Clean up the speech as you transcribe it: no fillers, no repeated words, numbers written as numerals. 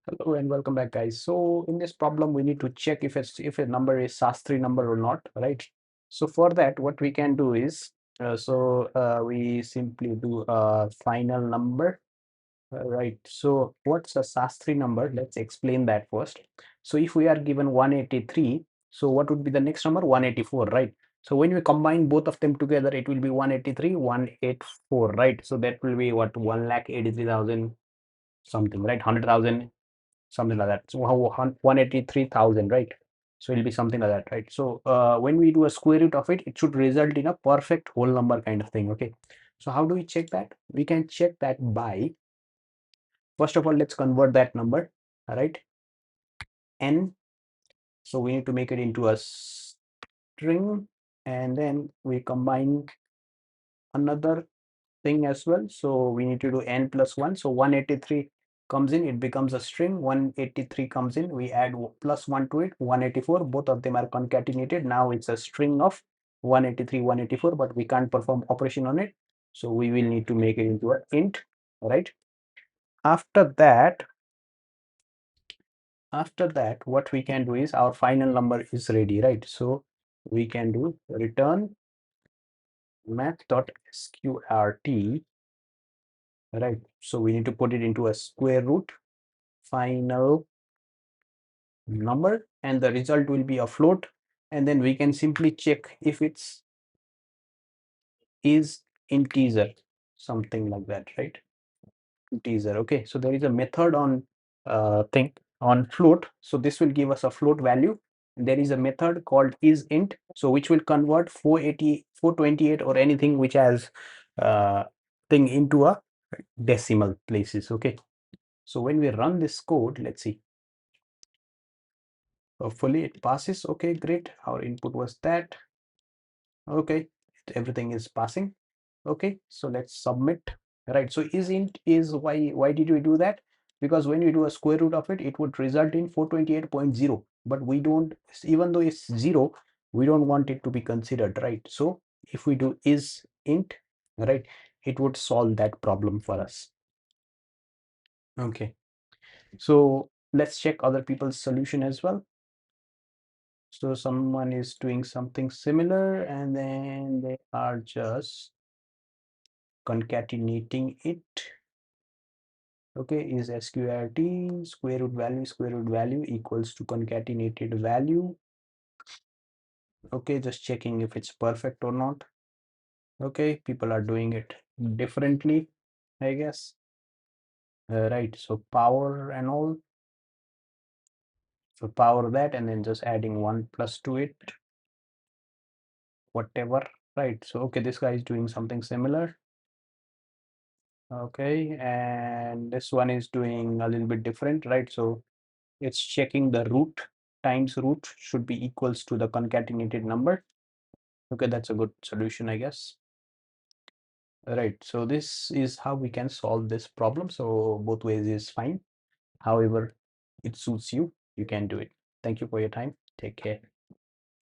Hello and welcome back, guys. So in this problem, we need to check if a number is Sastry number or not, right? So for that, what we can do is, we simply do a final number, right? So what's a Sastry number? Let's explain that first. So if we are given 183, so what would be the next number? 184, right? So when we combine both of them together, it will be 183, 184, right? So that will be what, 1,83,000 something, right? 100,000 something like that. So 183,000, right? So it'll be something like that, right? So when we do a square root of it, it should result in a perfect whole number kind of thing. Okay. So how do we check that? We can check that by, first of all, let's convert that number. All right. N. So we need to make it into a string, and then we combine another thing as well. So we need to do n plus 1. So 183 comes in, it becomes a string. 183 comes in, we add plus 1 to it, 184. Both of them are concatenated. Now it's a string of 183, 184, but we can't perform operation on it. So we will need to make it into an int, right? After that, what we can do is our final number is ready, right? So we can do return math.sqrt, right? So we need to put it into a square root final number, and the result will be a float, and then we can simply check if it's is integer, something like that, right? Integer. Okay, so there is a method on thing on float, so this will give us a float value. There is a method called isInt, so which will convert 480, 428 or anything which has thing into a decimal places. Okay, so when we run this code, let's see. Hopefully it passes. Okay, great. Our input was that. Okay, everything is passing. Okay, so let's submit. Right. So isInt is why did we do that? Because when we do a square root of it, it would result in 428.0. But we don't, even though it's 0, we don't want it to be considered, right? So if we do isInt, right, it would solve that problem for us. Okay. So let's check other people's solution as well. So someone is doing something similar, and then they are just concatenating it. Okay, is sqrt square root value equals to concatenated value. Okay, just checking if it's perfect or not. Okay, people are doing it differently, I guess. Right, so power and all. So power that, and then just adding 1 plus to it, whatever. Right, so okay, this guy is doing something similar. Okay, and this one is doing a little bit different, right? So it's checking the root times root should be equals to the concatenated number. Okay, that's a good solution, I guess. Right, so this is how we can solve this problem. So both ways is fine. However, it suits you, you can do it. Thank you for your time. Take care.